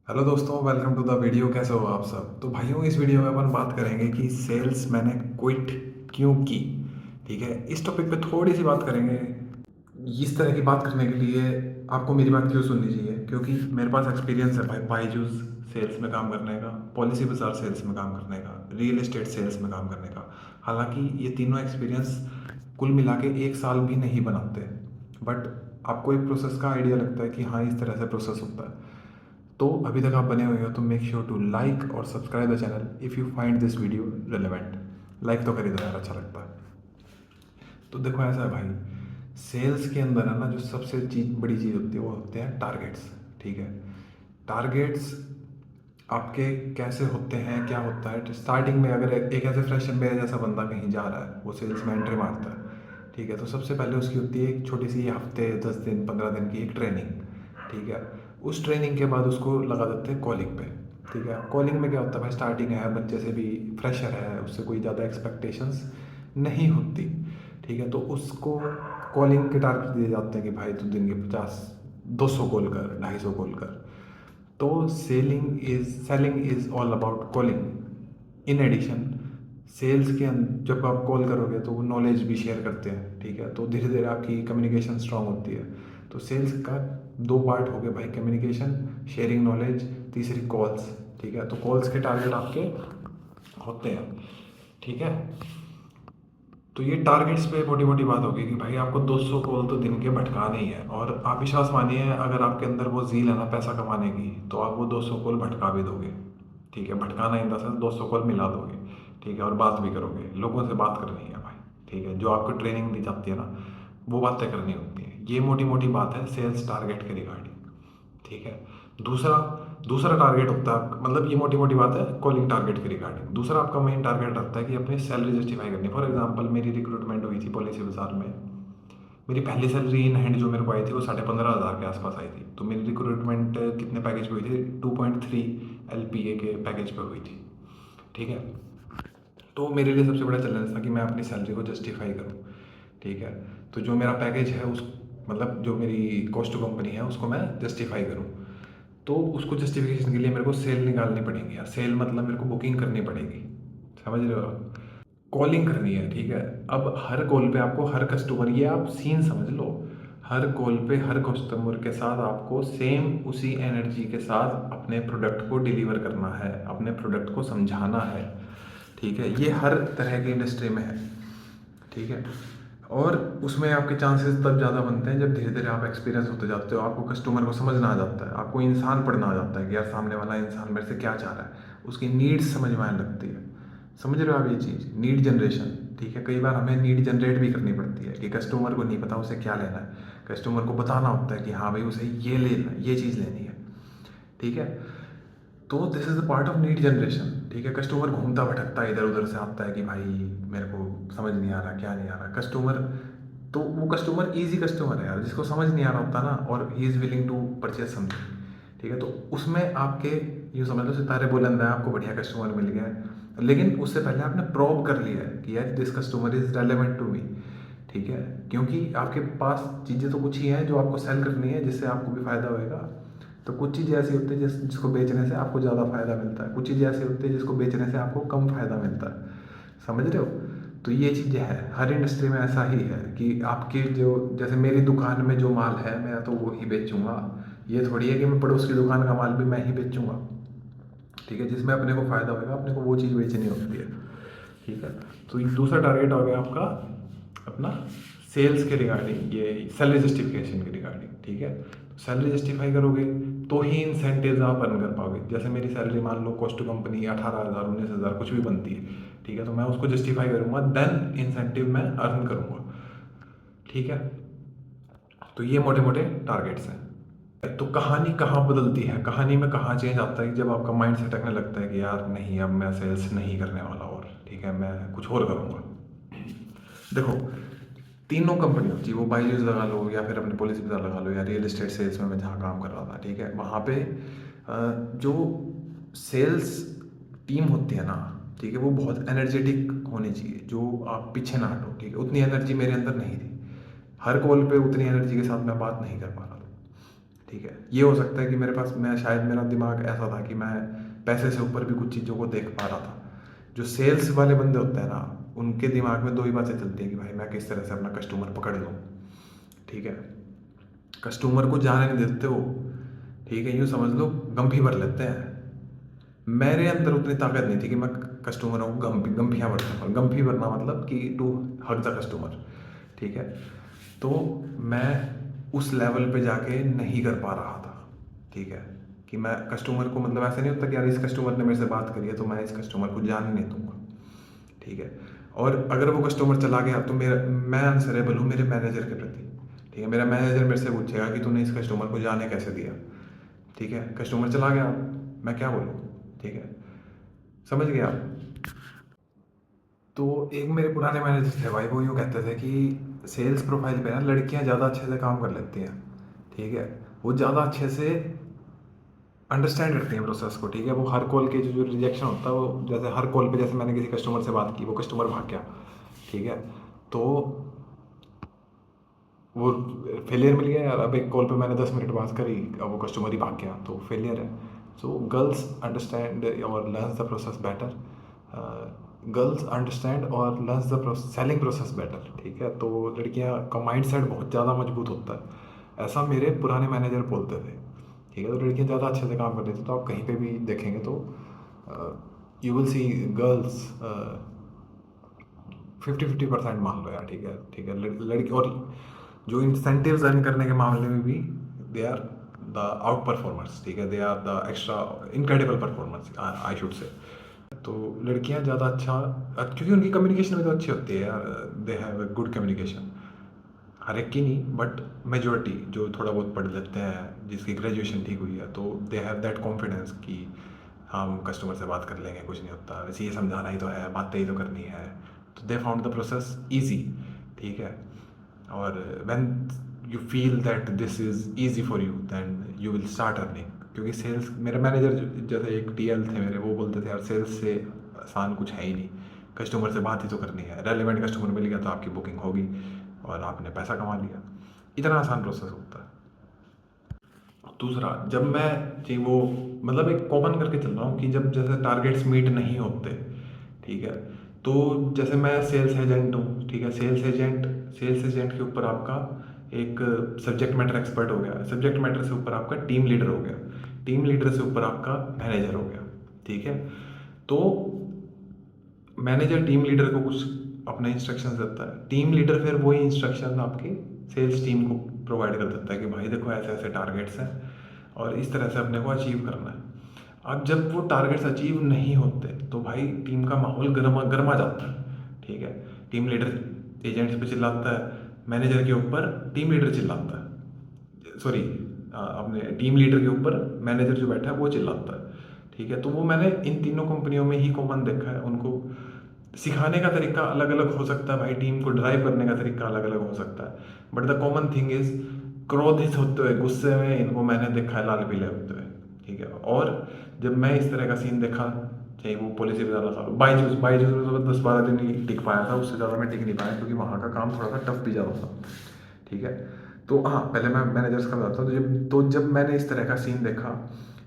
Hello दोस्तों, welcome to the video. कैसे हो आप सब? तो भाइयों, इस वीडियो में अपन बात करेंगे कि सेल्स मैंने क्विट क्यों की। ठीक है, इस टॉपिक पे थोड़ी सी बात करेंगे। इस तरह की बात करने के लिए आपको मेरी बात क्यों सुननी चाहिए? क्योंकि मेरे पास एक्सपीरियंस है भाई, बायजूस सेल्स में काम करने का, पॉलिसी बाजार सेल्स में काम करने का, रियल एस्टेट सेल्स में काम करने का। हालांकि ये तीनों एक्सपीरियंस कुल मिला के 1 साल भी नहीं बनाते, बट आपको एक प्रोसेस का आइडिया लगता है कि हाँ, इस तरह से प्रोसेस होता है। तो अभी तक आप बने हुए हो तो मेक श्योर टू लाइक और subscribe the channel if you find this video relevant. Like तो कर ही दो यार, अच्छा लगता है। तो देखो, ऐसा है भाई, सेल्स के अंदर है ना, जो सबसे बड़ी चीज़ होती है वो होते हैं टारगेट्स। ठीक है, टारगेट्स आपके कैसे होते हैं, क्या होता है स्टार्टिंग में? अगर एक ऐसे फ्रेशर मेरे जैसा बंदा कहीं जा रहा है, वो सेल्स में एंट्री मारता है, ठीक है, तो सबसे पहले उसकी होती है एक छोटी सी हफ्ते 10 दिन 15 दिन की एक ट्रेनिंग। ठीक है, उस ट्रेनिंग के बाद उसको लगा देते हैं कॉलिंग पे। ठीक है, कॉलिंग में क्या होता है भाई, स्टार्टिंग है, बच्चे से भी, फ्रेशर है, उससे कोई ज़्यादा एक्सपेक्टेशंस नहीं होती। ठीक है, तो उसको कॉलिंग के टारगेट दिए जाते हैं कि भाई तू दिन के 50 200 कॉल कर, 250 कॉल कर। तो selling is all about calling. In addition, sales के जब आप कॉल करोगे तो वो नॉलेज भी शेयर करते हैं। ठीक है, तो धीरे धीरे आपकी कम्युनिकेशन स्ट्रांग होती है। तो सेल्स का दो पार्ट हो गए भाई, कम्युनिकेशन, शेयरिंग नॉलेज, तीसरी कॉल्स। ठीक है, तो कॉल्स के टारगेट आपके होते हैं। ठीक है, तो ये टारगेट्स पे मोटी मोटी बात होगी कि भाई आपको 200 कॉल तो दिन के भटकाने ही है। और आप विश्वास मानिए, अगर आपके अंदर वो जील है ना पैसा कमाने की, तो आप वो 200 कॉल भटका भी दोगे। ठीक है, भटकाना इन द सेंस 200 कॉल मिला दोगे। ठीक है, और बात भी करोगे, लोगों से बात करनी है भाई। ठीक है, जो आपको ट्रेनिंग दी जाती है ना, वो बातें करनी होती हैं। ये मोटी मोटी बात है सेल्स टारगेट के रिगार्डिंग। ठीक है, दूसरा दूसरा टारगेट होता है, मतलब ये मोटी मोटी बात है कॉलिंग टारगेट के रिगार्डिंग। दूसरा आपका मेन टारगेट रहता है कि अपनी सैलरी जस्टिफाई करनी। फॉर एग्जांपल, मेरी रिक्रूटमेंट हुई थी पॉलिसी बाजार में। मेरी पहली सैलरी इन हैंड जो मेरे को आई थी वो 15,500 के आसपास आई थी। तो मेरी रिक्रूटमेंट कितने पैकेज पे हुई थी? 2.3 LPA के पैकेज पे हुई थी। ठीक है, तो मेरे लिए सबसे बड़ा चैलेंज था कि मैं अपनी सैलरी को जस्टिफाई करूँ। ठीक है, तो जो मेरा पैकेज है उस, मतलब जो मेरी कॉस्ट टू कंपनी है उसको मैं जस्टिफाई करूँ। तो उसको जस्टिफिकेशन के लिए मेरे को सेल निकालनी पड़ेगी यार। सेल मतलब मेरे को बुकिंग करनी पड़ेगी। समझ रहे हो आप? कॉलिंग करनी है। ठीक है, अब हर कॉल पे आपको हर कस्टमर, ये आप सीन समझ लो, हर कॉल पे हर कस्टमर के साथ आपको सेम उसी एनर्जी के साथ अपने प्रोडक्ट को डिलीवर करना है, अपने प्रोडक्ट को समझाना है। ठीक है, ये हर तरह की इंडस्ट्री में है। ठीक है, और उसमें आपके चांसेस तब ज़्यादा बनते हैं जब धीरे धीरे आप एक्सपीरियंस होते जाते हो, आपको कस्टमर को समझना आ जाता है, आपको इंसान पढ़ना आ जाता है कि यार सामने वाला इंसान मेरे से क्या चाह रहा है, उसकी नीड्स समझ में आने लगती है। समझ रहे हो आप ये चीज़, नीड जनरेशन। ठीक है, कई बार हमें नीड जनरेट भी करनी पड़ती है कि कस्टमर को नहीं पता उसे क्या लेना है, कस्टमर को बताना होता है कि हाँ भाई उसे ये लेना, ये चीज़ लेनी है। ठीक है, तो this is the part of need generation. ठीक है, कस्टमर घूमता भटकता इधर उधर से आता है कि भाई मेरे को समझ नहीं आ रहा, क्या नहीं आ रहा कस्टमर। तो वो कस्टमर इजी कस्टमर है यार, जिसको समझ नहीं आ रहा होता ना, और he is willing to purchase something. ठीक है, तो उसमें आपके, यूँ समझ लो सितारे बुलंद हैं, आपको बढ़िया कस्टमर मिल गया है, लेकिन उससे पहले आपने प्रोब कर लिया है कि यार this customer is relevant to me. ठीक है, क्योंकि आपके पास चीज़ें तो कुछ ही हैं जो आपको सेल करनी है, जिससे आपको भी फ़ायदा होएगा। तो कुछ चीज़ें ऐसी होती है जिसको बेचने से आपको ज़्यादा फ़ायदा मिलता है, कुछ चीज़ें ऐसी होती है जिसको बेचने से आपको कम फ़ायदा मिलता है। समझ रहे हो? तो ये चीज़ें हैं, हर इंडस्ट्री में ऐसा ही है कि आपकी जो, जैसे मेरी दुकान में जो माल है मैं तो वो ही बेचूंगा। ये थोड़ी है कि मैं पड़ोस की दुकान का माल भी मैं ही बेचूंगा। ठीक है, जिसमें अपने को फ़ायदा होगा अपने को वो चीज़ बेचनी होती है। ठीक है, तो ये दूसरा टारगेट हो गया आपका अपना सेल्स के रिगार्डिंग, ये सैलरी जस्टिफिकेशन के रिगार्डिंग। ठीक है, तो सैलरी जस्टिफाई करोगे तो ही इंसेंटिव्स आप अर्न कर पाओगे। जैसे मेरी सैलरी मान लो कॉस्ट टू कंपनी 18,000 19,000 कुछ भी बनती है। ठीक है, तो मैं उसको जस्टिफाई करूँगा, देन इंसेंटिव मैं अर्न करूँगा। ठीक है, तो ये मोटे मोटे टारगेट्स हैं। तो कहानी कहाँ बदलती है, कहानी में कहाँ चेंज आता है कि जब आपका माइंड सेट लगने लगता है कि यार नहीं, अब मैं सेल्स नहीं करने वाला, और ठीक है मैं कुछ और करूँगा। देखो, तीनों कंपनी होती है, वो बायजूस लगा लो या फिर अपनी पॉलिसी बाजार लगा लो या रियल एस्टेट सेल्स में मैं जहाँ काम कर रहा था। ठीक है, वहाँ पे जो सेल्स टीम होती है ना, ठीक है, वो बहुत एनर्जेटिक होनी चाहिए, जो आप पीछे ना हटो। ठीक है, उतनी एनर्जी मेरे अंदर नहीं थी, हर कॉल पे उतनी एनर्जी के साथ मैं बात नहीं कर पा रहा था। ठीक है, ये हो सकता है कि मेरे पास मैं शायद मेरा दिमाग ऐसा था कि मैं पैसे से ऊपर भी कुछ चीज़ों को देख पा रहा था। जो सेल्स वाले बंदे होते हैं ना, उनके दिमाग में दो ही बातें चलती हैं कि भाई मैं किस तरह से अपना कस्टमर पकड़ लूँ। ठीक है, कस्टमर को जाने नहीं देते वो। ठीक है, यूँ समझ लो गंभी भर लेते हैं। मेरे अंदर उतनी ताकत नहीं थी कि मैं कस्टमरों को गंभियाँ भर सकूँ। गंभी भरना मतलब कि टू हग द कस्टमर। ठीक है, तो मैं उस लेवल पे जाके नहीं कर पा रहा था। ठीक है, कि मैं कस्टमर को मतलब ऐसा नहीं होता कि यार इस कस्टमर ने मेरे से बात करी है तो मैं इस कस्टमर को जाने नहीं दूंगा। ठीक है, और अगर वो कस्टमर चला गया तो मेरा मैं आंसरेबल हूँ मेरे मैनेजर के प्रति। ठीक है, मेरा मैनेजर मेरे से पूछेगा कि तूने इस कस्टमर को जाने कैसे दिया। ठीक है, कस्टमर चला गया, मैं क्या बोलूँ। ठीक है, समझ गया आप। तो एक मेरे पुराने मैनेजर थे भाई, वो यूँ कहते थे कि सेल्स प्रोफाइल पे ना लड़कियां ज़्यादा अच्छे से काम कर लेती हैं। ठीक है, वो ज़्यादा अच्छे से अंडरस्टैंड करती हैं प्रोसेस को। ठीक है, वो हर कॉल के जो रिजेक्शन होता है वो जैसे हर कॉल पे जैसे मैंने किसी कस्टमर से बात की, वो कस्टमर भाग गया। ठीक है, तो वो फेलियर मिल गया यार। अब एक कॉल पे मैंने 10 मिनट बात करी, अब वो कस्टमर ही भाग गया तो फेलियर है। सो गर्ल्स अंडरस्टैंड और learn the process better. Girls understand और learn the selling process better. ठीक है, तो लड़कियां का माइंड सेट बहुत ज़्यादा मजबूत होता है, ऐसा मेरे पुराने मैनेजर बोलते थे। ठीक है, तो लड़कियां ज़्यादा अच्छे से काम करती थी। तो आप कहीं पे भी देखेंगे तो यू विल सी गर्ल्स 50-50% मान लो यार। ठीक है, ठीक है, लड़की और जो इंसेंटिव्स अर्न करने के मामले में भी they are the outperformers. ठीक है, they are the extra incredible performers I should say. तो लड़कियां ज़्यादा अच्छा क्योंकि उनकी कम्युनिकेशन भी तो अच्छी होती है यार। They have a good communication. हर एक की नहीं बट मेजोरिटी जो थोड़ा बहुत पढ़ लेते हैं, जिसकी ग्रेजुएशन ठीक हुई है, तो दे हैव दैट कॉन्फिडेंस कि हम कस्टमर से बात कर लेंगे, कुछ नहीं होता, वैसे ये समझाना ही तो है, बातें ही तो करनी है। तो they found the process easy. ठीक है, और when you feel that this is easy for you then you will start earning. क्योंकि सेल्स, मेरे मैनेजर जैसे एक टीएल थे मेरे, वो बोलते थे यार सेल्स से आसान कुछ है ही नहीं, कस्टमर से बात ही तो करनी है, रेलिवेंट कस्टमर मिल गया तो आपकी बुकिंग होगी और आपने पैसा कमा लिया। इतना आसान प्रोसेस होता है। दूसरा, जब मैं जी वो मतलब एक कॉमन करके चल रहा हूँ कि जब जैसे टारगेट्स मीट नहीं होते। ठीक है, तो जैसे मैं सेल्स एजेंट हूँ। ठीक है, सेल्स एजेंट के ऊपर आपका एक सब्जेक्ट मैटर एक्सपर्ट हो गया, सब्जेक्ट मैटर से ऊपर आपका टीम लीडर हो गया, टीम लीडर से ऊपर आपका मैनेजर हो गया। ठीक है, तो मैनेजर टीम लीडर को कुछ अपने इंस्ट्रक्शंस देता है, टीम लीडर फिर वही इंस्ट्रक्शन आपकी सेल्स टीम को प्रोवाइड कर देता है कि भाई देखो ऐसे ऐसे टारगेट्स हैं और इस तरह से अपने को अचीव करना है। अब जब वो टारगेट्स अचीव नहीं होते तो भाई टीम का माहौल गर्मा गर्मा जाता है। ठीक है, टीम लीडर एजेंट्स पे चिल्लाता है, मैनेजर के ऊपर टीम लीडर चिल्लाता है, सॉरी अपने टीम लीडर के ऊपर मैनेजर जो बैठा है वो चिल्लाता है। ठीक है, तो वो मैंने इन तीनों कंपनियों में ही कॉमन देखा है। उनको सिखाने का तरीका अलग अलग हो सकता है भाई, टीम को ड्राइव करने का तरीका अलग अलग हो सकता है, but the common thing is क्रोधित होते हुए, गुस्से में इनको मैंने देखा है, लाल पीले होते हुए। ठीक है, और जब मैं इस तरह का सीन देखा, चाहे वो पॉलिसी पे ज़्यादा साल, बाईजूस में तो 10-12 दिन ही टिक पाया था, उससे ज़्यादा मैं टिक नहीं पाया क्योंकि वहाँ का काम थोड़ा सा टफ भी ज़्यादा था। ठीक है, तो हाँ पहले मैं मैनेजर्स का बताता हूँ। तो जब मैंने इस तरह का सीन देखा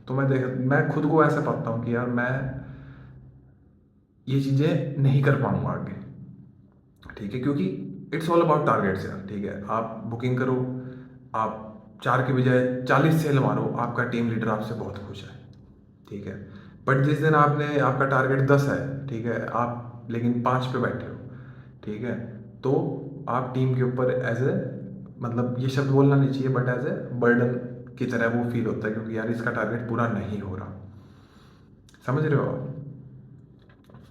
तो मैं खुद को ऐसे पाता हूँ कि यार मैं ये चीज़ें नहीं कर पाऊंगा आगे। ठीक है, क्योंकि इट्स ऑल अबाउट टारगेट्स यार। ठीक है, आप बुकिंग करो, आप 4 के बजाय 40 सेल मारो, आपका टीम लीडर आपसे बहुत खुश है। ठीक है, बट जिस दिन आपका टारगेट 10 है, ठीक है, आप लेकिन 5 पे बैठे हो। ठीक है, तो आप टीम के ऊपर एज ए, मतलब ये शब्द बोलना नहीं चाहिए बट एज ए बर्डन की तरह वो फील होता है, क्योंकि यार इसका टारगेट पूरा नहीं हो रहा। समझ रहे हो आप?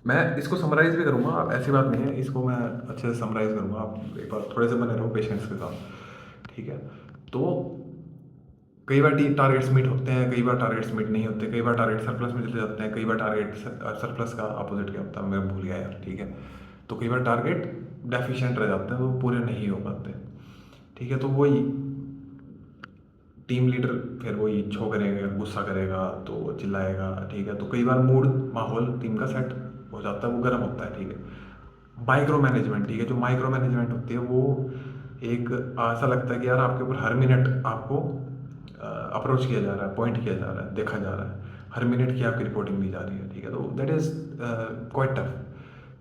मैं इसको समराइज़ भी करूँगा, आप ऐसी बात नहीं है, इसको मैं अच्छे से समराइज़ करूँगा, आप एक बार थोड़े से बने रहो पेशेंस के साथ। ठीक है, तो कई बार टारगेट्स मीट होते हैं, कई बार टारगेट्स मीट नहीं होते, कई बार टारगेट सरप्लस में चले जाते हैं, कई बार टारगेट सरप्लस का अपोजिट क्या होता है मैं भूल गया यार। ठीक है, तो कई बार टारगेट डेफिशिएंट रह जाते हैं, वो पूरे नहीं हो पाते। ठीक है, तो वही टीम लीडर फिर वही छो करेगा, गुस्सा करेगा, तो चिल्लाएगा। ठीक है, तो कई बार मूड माहौल टीम का सेट हो जाता है, वो गर्म होता है। ठीक है, माइक्रो मैनेजमेंट, ठीक है, जो माइक्रो मैनेजमेंट होती है वो एक ऐसा लगता है कि यार आपके ऊपर हर मिनट आपको अप्रोच किया जा रहा है, पॉइंट किया जा रहा है, देखा जा रहा है, हर मिनट की आपकी रिपोर्टिंग दी जा रही है, ठीक है। तो दैट इज़ क्वाइट टफ,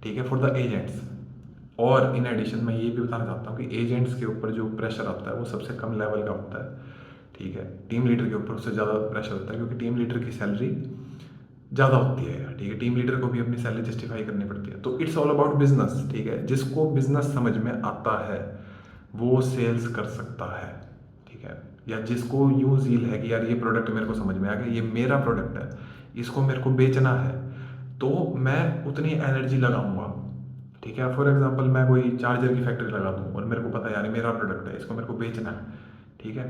ठीक है, फॉर द एजेंट्स। और इन एडिशन मैं ये भी बताना चाहता हूँ कि एजेंट्स के ऊपर जो प्रेशर आता है वो सबसे कम लेवल का होता है, ठीक है। टीम लीडर के ऊपर उससे ज़्यादा प्रेशर होता है, क्योंकि टीम लीडर की सैलरी ज़्यादा होती है यार, ठीक है। टीम लीडर को भी अपनी सैलरी जस्टिफाई करनी पड़ती है। तो इट्स ऑल अबाउट बिजनेस, ठीक है। जिसको बिजनेस समझ में आता है वो सेल्स कर सकता है, ठीक है। या जिसको यूँ ज़ील है कि यार ये प्रोडक्ट मेरे को समझ में आ गया, ये मेरा प्रोडक्ट है, इसको मेरे को बेचना है, तो मैं उतनी एनर्जी लगाऊंगा, ठीक है। फॉर एग्जांपल मैं कोई चार्जर की फैक्ट्री लगा दूँ और मेरे को पता है यार ये मेरा प्रोडक्ट है, इसको मेरे को बेचना है, ठीक है।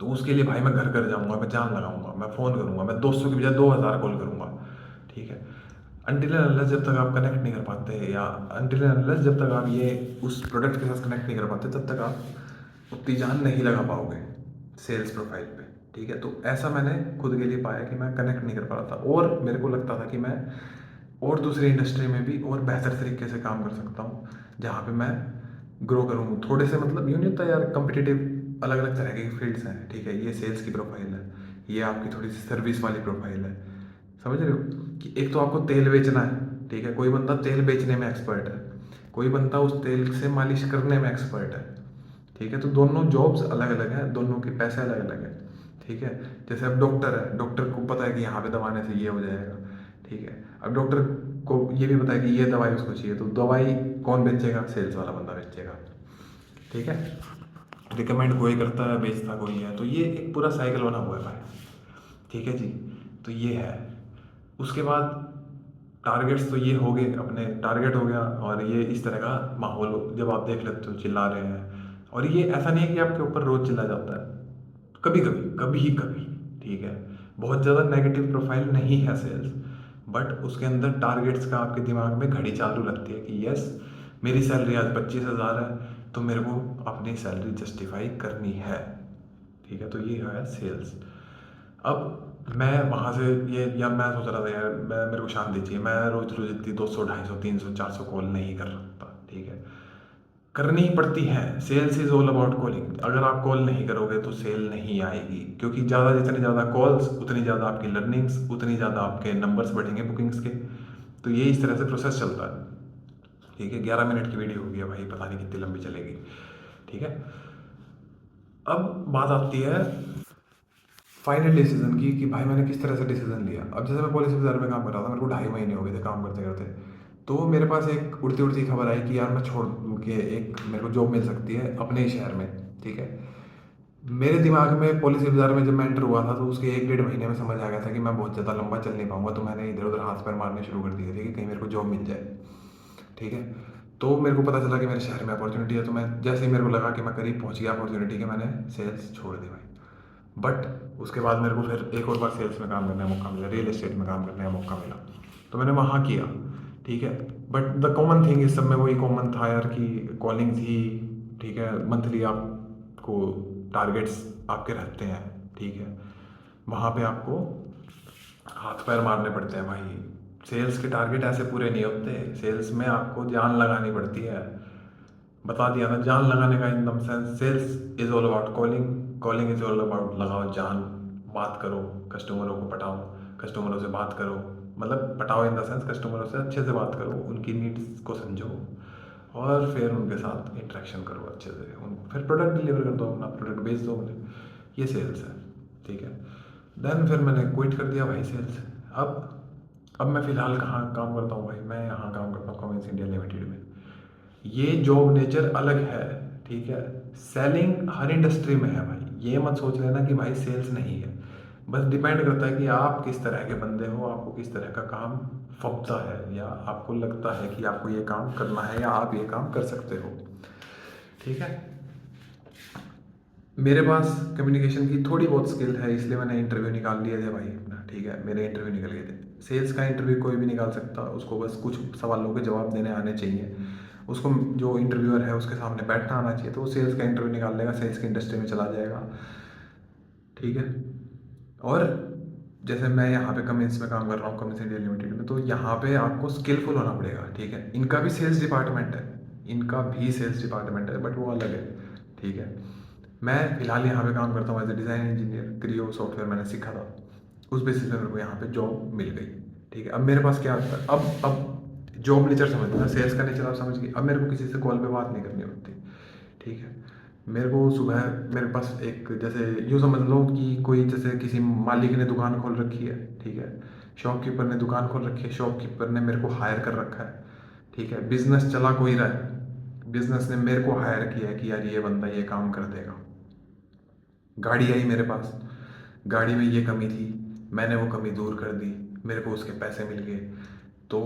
तो उसके लिए भाई मैं घर घर जाऊंगा, मैं जान लगाऊंगा, मैं फ़ोन करूंगा, मैं 200 की बजाय 2000 कॉल करूंगा, ठीक है। अनटिल एंड अनलेस जब तक आप कनेक्ट नहीं कर पाते, या अनटिल एंड अनलेस जब तक आप ये उस प्रोडक्ट के साथ कनेक्ट नहीं कर पाते, तब तक आप उतनी जान नहीं लगा पाओगे सेल्स प्रोफाइल पे, ठीक है। तो ऐसा मैंने खुद के लिए पाया कि मैं कनेक्ट नहीं कर पा रहा था, और मेरे को लगता था कि मैं और दूसरी इंडस्ट्री में भी और बेहतर तरीके से काम कर सकता हूँ, जहाँ पे मैं ग्रो करूँ थोड़े से। मतलब यूँ नहीं होता यार, कम्पिटिटिव अलग अलग तरह के फील्ड्स हैं, ठीक है। ये सेल्स की प्रोफाइल है, ये आपकी थोड़ी सी सर्विस वाली प्रोफाइल है, समझ रहे हो। कि एक तो आपको तेल बेचना है, ठीक है, कोई बंदा तेल बेचने में एक्सपर्ट है, कोई बंदा उस तेल से मालिश करने में एक्सपर्ट है, ठीक है। तो दोनों जॉब्स अलग अलग हैं, दोनों के पैसे अलग अलग हैं, ठीक है। जैसे अब डॉक्टर है, डॉक्टर को पता है कि यहाँ पे दवाने से ये हो जाएगा, ठीक है। अब डॉक्टर को ये भी पता है कि ये दवाई उसको चाहिए, तो दवाई कौन बेचेगा? सेल्स वाला बंदा बेचेगा, ठीक है। रिकमेंड कोई करता है, बेचता कोई है, तो ये एक पूरा साइकिल बना हुआ है भाई, ठीक है जी। तो ये है। उसके बाद टारगेट्स तो ये हो गए, अपने टारगेट हो गया, और ये इस तरह का माहौल जब आप देख लेते हो चिल्ला रहे हैं, और ये ऐसा नहीं है कि आपके ऊपर रोज चिल्ला जाता है, कभी कभी, कभी कभी, ठीक है। बहुत ज़्यादा नेगेटिव प्रोफाइल नहीं है सेल्स, बट उसके अंदर टारगेट्स का आपके दिमाग में घड़ी चालू लगती है कि यस, मेरी सैलरी आज 25,000 है, तो मेरे को अपनी सैलरी जस्टिफाई करनी है, ठीक है। तो ये है सेल्स। अब मैं वहाँ से ये, या मैं सोच रहा था यार मैं, मेरे को शांति चाहिए, मैं रोज रोज इतनी 200 250 300 400 कॉल नहीं कर सकता, ठीक है। करनी ही पड़ती है, sales is all about calling. अगर आप कॉल नहीं करोगे तो सेल नहीं आएगी, क्योंकि ज़्यादा, जितने ज़्यादा कॉल्स उतनी ज़्यादा आपकी लर्निंग्स, उतनी ज़्यादा आपके नंबर्स बढ़ेंगे बुकिंग्स के। तो ये इस तरह से प्रोसेस चलता है, ठीक है। 11 मिनट की वीडियो होगी भाई, पता नहीं कितनी लंबी चलेगी, ठीक है। अब बात आती है फाइनल डिसीजन की, कि भाई मैंने किस तरह से डिसीजन लिया। अब जैसे मैं पॉलिसी बाजार में काम कर रहा था, मेरे को 2.5 महीने हो गए थे काम करते करते, तो मेरे पास एक उड़ती उड़ती खबर आई कि यार मैं छोड़ दूँ, कि एक मेरे को जॉब मिल सकती है अपने ही शहर में, ठीक है। मेरे दिमाग में पॉलिसी बाजार में जब मैं एंटर हुआ था, तो उसके 1 1.5 महीने में समझ आ गया था कि मैं बहुत ज़्यादा लंबा चल नहीं पाऊंगा, तो मैंने इधर उधर हाथ पैर मारने शुरू कर दिए थे कि कहीं मेरे को जॉब मिल जाए, ठीक है। तो मेरे को पता चला कि मेरे शहर में अपॉर्चुनिटी है, तो मैं जैसे ही मेरे को लगा कि मैं करीब पहुंच गया अपॉर्चुनिटी के, मैंने सेल्स छोड़ दी भाई। बट उसके बाद मेरे को फिर एक और बार सेल्स में काम करने का मौका मिला, रियल एस्टेट में काम करने का मौका मिला, तो मैंने वहाँ किया, ठीक है। बट द कॉमन थिंग इस सब में वही कॉमन था यार, कि कॉलिंग थी, ठीक है। मंथली आपको टारगेट्स आपके रहते हैं, ठीक है। वहाँ पे आपको हाथ पैर मारने पड़ते हैं भाई। सेल्स के टारगेट ऐसे पूरे नहीं होते, सेल्स में आपको जान लगानी पड़ती है। बता दिया ना, जान लगाने का in the sense, sales is all about calling, calling is all about लगाओ जान, बात करो, कस्टमरों को पटाओ, कस्टमरों से बात करो, मतलब पटाओ इन द सेंस कस्टमरों से अच्छे से बात करो, उनकी नीड्स को समझो, और फिर उनके साथ इंटरेक्शन करो अच्छे से, उन फिर प्रोडक्ट डिलीवर कर दो, अपना प्रोडक्ट बेच दो उन्हें। ये सेल्स है, ठीक है। देन फिर मैंने क्विट कर दिया भाई सेल्स। अब मैं फ़िलहाल कहाँ काम करता हूँ भाई, मैं यहाँ काम करता हूँ कमिंस इंडिया लिमिटेड में। ये जॉब नेचर अलग है, ठीक है। सेलिंग हर इंडस्ट्री में है भाई, ये मत सोच लेना कि भाई सेल्स नहीं है। बस डिपेंड करता है कि आप किस तरह के बंदे हो, आपको किस तरह का काम फबता है, या आपको लगता है कि आपको ये काम करना है, या आप ये काम कर सकते हो, ठीक है। मेरे पास कम्युनिकेशन की थोड़ी बहुत स्किल है, इसलिए मैंने इंटरव्यू निकाल लिए थे भाई अपना, ठीक है। मेरे इंटरव्यू निकल गए थे। सेल्स का इंटरव्यू कोई भी निकाल सकता, उसको बस कुछ सवालों के जवाब देने आने चाहिए, उसको जो इंटरव्यूअर है उसके सामने बैठना आना चाहिए, तो वो सेल्स का इंटरव्यू निकाल लेगा, सेल्स की इंडस्ट्री में चला जाएगा, ठीक है। और जैसे मैं यहाँ पे कमिंस में काम कर रहा हूँ, कमिंस इंडिया लिमिटेड में, तो यहाँ पे आपको स्किलफुल होना पड़ेगा, ठीक है। इनका भी सेल्स डिपार्टमेंट है, इनका भी सेल्स डिपार्टमेंट है, बट वो अलग है, ठीक है। मैं फिलहाल यहाँ पे काम करता हूँ as a design engineer. Creo software मैंने सीखा था, उस बेसिस पे मेरे को यहाँ पे जॉब मिल गई। ठीक है, अब मेरे पास क्या होता है, अब जॉब नेचर समझ ना, सेल्स का नेचर आप समझ गए। अब मेरे को किसी से कॉल पे बात नहीं करनी होती। ठीक है, मेरे को सुबह मेरे पास एक, जैसे यूँ समझ लो कि कोई, जैसे किसी मालिक ने दुकान खोल रखी है। ठीक है, शॉपकीपर ने दुकान खोल रखी है, शॉपकीपर ने मेरे को हायर कर रखा है। ठीक है, बिजनेस चला कोई रहा है, बिजनेस ने मेरे को हायर किया है कि यार ये बंदा ये काम कर देगा। गाड़ी आई मेरे पास, गाड़ी में ये कमी थी, मैंने वो कमी दूर कर दी, मेरे को उसके पैसे मिल गए। तो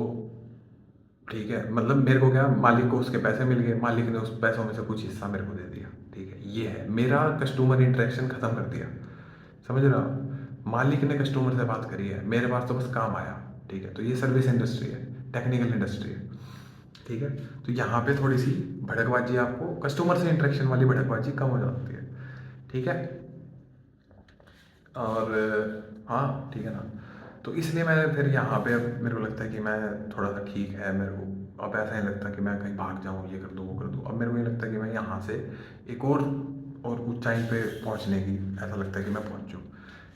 ठीक है, मतलब मेरे को क्या, मालिक को उसके पैसे मिल गए, मालिक ने उस पैसों में से कुछ हिस्सा मेरे को दे दिया। ठीक है, ये है मेरा कस्टमर इंटरेक्शन ख़त्म कर दिया। समझ रहे हो, मालिक ने कस्टमर से बात करी है, मेरे पास तो बस काम आया। ठीक है, तो ये सर्विस इंडस्ट्री है, टेक्निकल इंडस्ट्री है। ठीक है, तो यहाँ पे थोड़ी सी भड़कबाजी, आपको कस्टमर से इंटरेक्शन वाली भड़कबाजी कम हो जाती है। ठीक है, और हाँ ठीक है ना। तो इसलिए मैं फिर यहाँ पे, अब मेरे को लगता है कि मैं थोड़ा सा ठीक है, मेरे को अब ऐसा नहीं लगता कि मैं कहीं भाग जाऊँ, ये कर दूँ वो कर दूँ। अब मेरे को ये लगता है कि मैं यहाँ से एक और ऊंचाई पे पहुँचने की ऐसा लगता है कि मैं पहुँचूँ।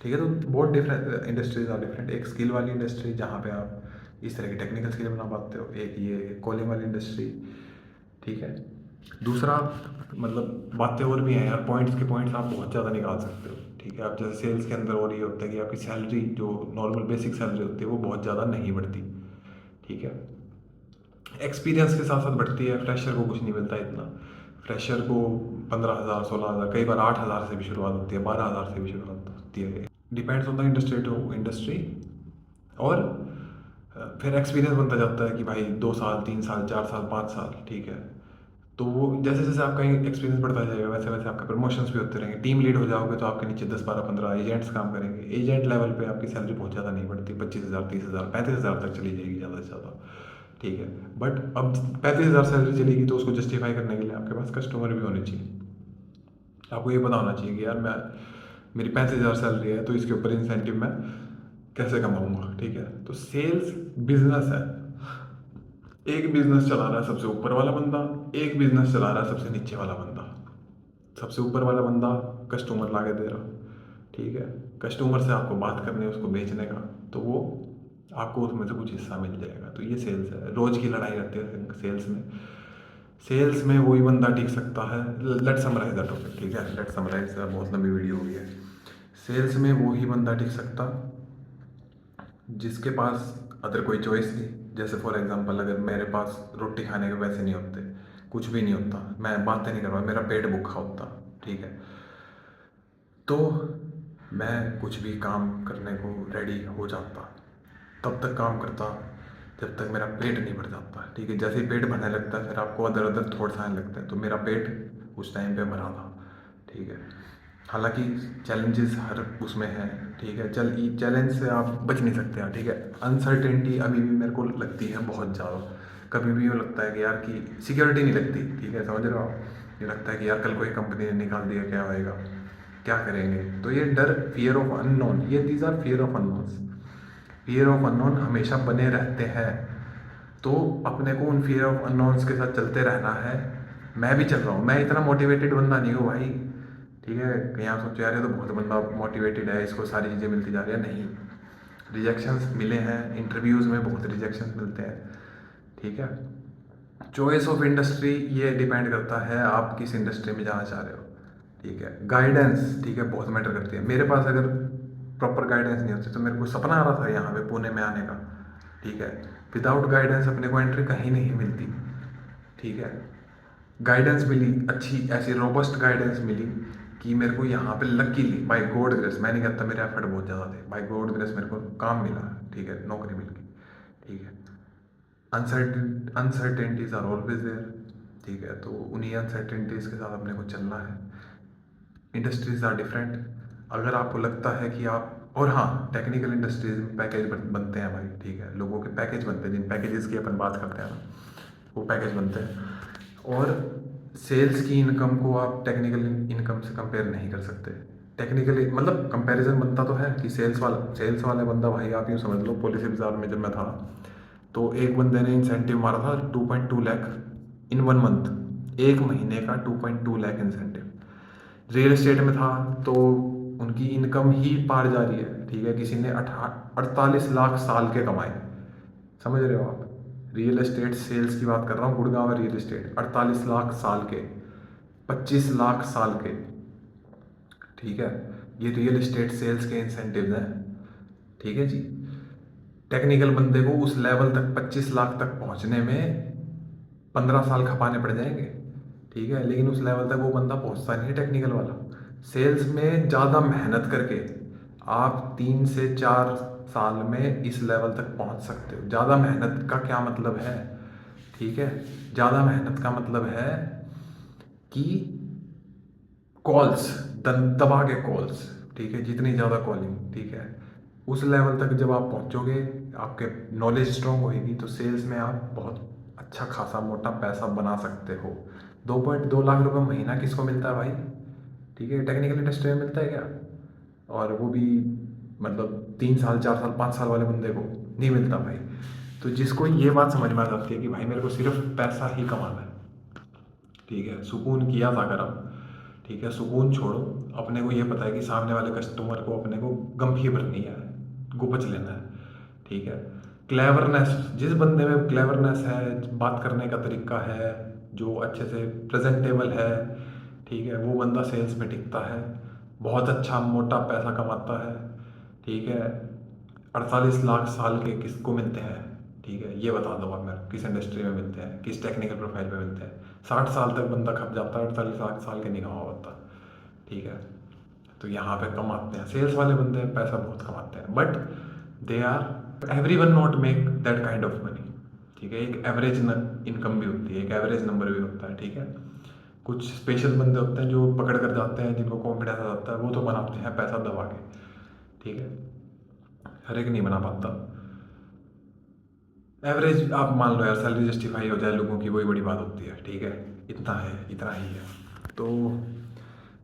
ठीक है, तो बहुत डिफरेंट इंडस्ट्रीज आर डिफरेंट। एक स्किल वाली इंडस्ट्री जहाँ पे आप इस तरह की टेक्निकल स्किल बना पाते हो, एक ये कॉलिंग वाली इंडस्ट्री। ठीक है, दूसरा, मतलब बातें और भी हैं यार, पॉइंट्स के पॉइंट्स आप बहुत ज़्यादा निकाल सकते हो। ठीक है, आप जैसे सेल्स के अंदर और ये होता है कि आपकी सैलरी जो नॉर्मल बेसिक सैलरी होती है वो बहुत ज़्यादा नहीं बढ़ती। ठीक है, एक्सपीरियंस के साथ साथ बढ़ती है, फ्रेशर को कुछ नहीं मिलता इतना। फ्रेशर को 15,000 16,000, कई बार 8,000 से भी शुरुआत होती है, 12,000 से भी शुरुआत होती है। Depends on the industry to industry. और फिर एक्सपीरियंस बनता जाता है कि भाई 2 साल 3 साल 4 साल 5 साल। ठीक है, तो वो जैसे जैसे आपका एक्सपीरियंस बढ़ता जाएगा वैसे वैसे आपके प्रमोशंस भी होते रहेंगे। टीम लीड हो जाओगे तो आपके नीचे 10 12 15 एजेंट्स काम करेंगे। एजेंट लेवल पे आपकी सैलरी बहुत ज़्यादा नहीं बढ़ती, 25,000 30,000 35,000 तक चली जाएगी ज़्यादा से ज़्यादा। ठीक है, बट अब 35,000 सैलरी चलेगी तो उसको जस्टिफाई करने के लिए आपके पास कस्टमर भी होने चाहिए। आपको ये पता होना चाहिए कि यार मैं, मेरी 35,000 सैलरी है तो इसके ऊपर इंसेंटिव मैं कैसे कमाऊंगा। ठीक है, तो सेल्स बिजनेस है। एक बिजनेस चला रहा है सबसे ऊपर वाला बंदा, एक बिजनेस चला रहा है सबसे नीचे वाला बंदा। सबसे ऊपर वाला बंदा कस्टमर ला के दे रहा। ठीक है, कस्टमर से आपको बात करनी है उसको बेचने का, तो वो आपको उसमें से कुछ हिस्सा मिल जाएगा। तो ये सेल्स है, रोज की लड़ाई रहती है सेल्स में। सेल्स में वही बंदा टिक सकता है। Let summarize the topic. ठीक है, लेट समराइज, बहुत लंबी वीडियो हो गई है। सेल्स में वही बंदा टिक सकता जिसके पास अदर कोई चॉइस नहीं। जैसे फॉर एग्जांपल, अगर मेरे पास रोटी खाने के पैसे नहीं होते, कुछ भी नहीं होता, मैं बातें नहीं कर रहा, मेरा पेट भूखा होता। ठीक है, तो मैं कुछ भी काम करने को रेडी हो जाता, तब तक काम करता जब तक मेरा पेट नहीं भर जाता। ठीक है, जैसे ही पेट भरने लगता है फिर आपको अदर अदर थॉट्स आने लगते हैं। तो मेरा पेट उस टाइम पे भरा था। ठीक है, हालांकि चैलेंजेस हर उसमें हैं। ठीक है, चैलेंज से आप बच नहीं सकते हैं। ठीक है, अनसर्टेनिटी अभी भी मेरे को लगती है बहुत ज़्यादा। कभी भी वो लगता है कि यार कि सिक्योरिटी नहीं लगती। ठीक है, समझ रहे हो आप, ये लगता है कि यार कल कोई कंपनी ने निकाल दिया, क्या होएगा, क्या करेंगे। तो ये डर, फियर ऑफ अननोन, ये these are fear of unknowns. Fear of unknown हमेशा बने रहते हैं। तो अपने को उन फियर ऑफ अननोन्स के साथ चलते रहना है। मैं भी चल रहा हूँ, मैं इतना मोटिवेटेड बंदा नहीं हूँ भाई। ठीक है, कहीं आप सोचो यार ये तो बहुत बंदा मोटिवेटेड है, इसको सारी चीज़ें मिलती जा रही है। नहीं, रिजेक्शंस मिले हैं, इंटरव्यूज़ में बहुत रिजेक्शंस मिलते हैं। ठीक है, चॉइस ऑफ इंडस्ट्री ये डिपेंड करता है आप किस इंडस्ट्री में जाना चाह रहे हो। ठीक है, गाइडेंस, ठीक है, बहुत मैटर करती है। मेरे पास अगर प्रॉपर गाइडेंस नहीं होती तो मेरे को सपना आ रहा था यहाँ पे पुणे में आने का। ठीक है, विदाउट गाइडेंस अपने को एंट्री कहीं नहीं मिलती। ठीक है, गाइडेंस मिली अच्छी, ऐसी रोबस्ट गाइडेंस मिली कि मेरे को यहाँ पे लकीली बाय गॉड ग्रेस, मैं नहीं कहता मेरे एफर्ट बहुत ज़्यादा थे, बाय गॉड ग्रेस मेरे को काम मिला। ठीक है, नौकरी मिल गई। ठीक है, अनसर्टेनिटीज आर ऑलवेज देयर। ठीक है, तो उन्हीं अनसर्टेनिटीज़ के साथ अपने को चलना है। Industries are different. अगर आपको लगता है कि आप, और हाँ, टेक्निकल इंडस्ट्रीज में पैकेज बनते हैं भाई। ठीक है, लोगों के पैकेज बनते हैं, जिन पैकेजेस की अपन बात करते हैं ना, वो पैकेज बनते हैं। और सेल्स की इनकम को आप टेक्निकल इनकम से कंपेयर नहीं कर सकते। टेक्निकली मतलब कंपैरिजन बनता तो है कि सेल्स वाले बंदा, भाई आप यूँ समझ लो, पॉलिसी बाजार में जब मैं था तो एक बंदे ने इंसेंटिव मारा था 2.2 लाख इन 1 मंथ, एक महीने का 2.2 लाख इंसेंटिव। रियल एस्टेट में था तो उनकी इनकम ही पार जा रही है, ठीक है। किसी ने 48 लाख साल के कमाए, समझ रहे हो आप। रियल एस्टेट सेल्स की बात कर रहा हूँ, गुड़गांव रियल एस्टेट 48 लाख साल के, 25 लाख साल के, ठीक है। ये रियल एस्टेट सेल्स के इंसेंटिव हैं, ठीक है जी। टेक्निकल बंदे को उस लेवल तक 25 लाख तक पहुंचने में 15 साल खपाने पड़ जाएंगे, ठीक है। लेकिन उस लेवल तक वो बंदा पहुंचता नहीं है टेक्निकल वाला। सेल्स में ज़्यादा मेहनत करके आप 3 से 4 साल में इस लेवल तक पहुंच सकते हो। ज़्यादा मेहनत का क्या मतलब है, ठीक है। ज़्यादा मेहनत का मतलब है कि कॉल्स, दबा के कॉल्स, ठीक है। जितनी ज़्यादा कॉलिंग, ठीक है। उस लेवल तक जब आप पहुंचोगे, आपके नॉलेज स्ट्रांग होएगी, तो सेल्स में आप बहुत अच्छा खासा मोटा पैसा बना सकते हो। 2.2 लाख रुपए महीना किसको मिलता है भाई, ठीक है। टेक्निकल इंडस्ट्री में मिलता है क्या? और वो भी मतलब 3 साल 4 साल 5 साल वाले बंदे को नहीं मिलता भाई। तो जिसको ये बात समझ में आ जाती है कि भाई मेरे को सिर्फ पैसा ही कमाना है, ठीक है, सुकून किया था कर अब, ठीक है, सुकून छोड़ो। अपने को ये पता है कि सामने वाले कस्टमर को अपने को गंभीर भरनी है, गुपच लेना है, ठीक है। क्लेवरनेस, जिस बंदे में क्लेवरनेस है, बात करने का तरीका है, जो अच्छे से प्रेजेंटेबल है, ठीक है, वो बंदा सेल्स में टिकता है, बहुत अच्छा मोटा पैसा कमाता है, ठीक है। 48 लाख साल के किसको मिलते हैं, ठीक है, ये बता दो आप मेरे को, किस इंडस्ट्री में मिलते हैं, किस टेक्निकल प्रोफाइल में मिलते हैं। 60 साल तक बंदा खप जाता है, 48 लाख साल के नहीं कमा पाता, ठीक है। तो यहाँ पे कमाते हैं सेल्स वाले बंदे, पैसा बहुत कमाते हैं, but they are everyone not make that kind of money, ठीक है। एक एवरेज इनकम भी होती है, एक एवरेज नंबर भी होता है, ठीक है। कुछ स्पेशल बंदे होते हैं जो पकड़ कर जाते हैं, जिनको कॉन्फिडेंस आ जाता है, वो तो बनाते हैं पैसा दबा के, ठीक है। हर एक नहीं बना पाता। एवरेज आप मान लो यार, सैलरी जस्टिफाई हो जाए लोगों की, वही बड़ी बात होती है, ठीक है। इतना है, इतना ही है। तो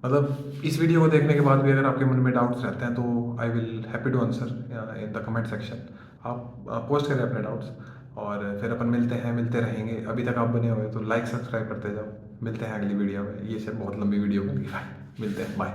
मतलब इस वीडियो को देखने के बाद भी अगर आपके मन में डाउट्स रहते हैं तो I will happy to answer in the comment section. आप पोस्ट करें अपने डाउट्स, और फिर अपन मिलते हैं, मिलते रहेंगे। अभी तक आप बने हुए तो लाइक सब्सक्राइब करते जाओ। मिलते हैं अगली वीडियो में, ये सब बहुत लंबी वीडियो बन गई, मिलते हैं, बाय।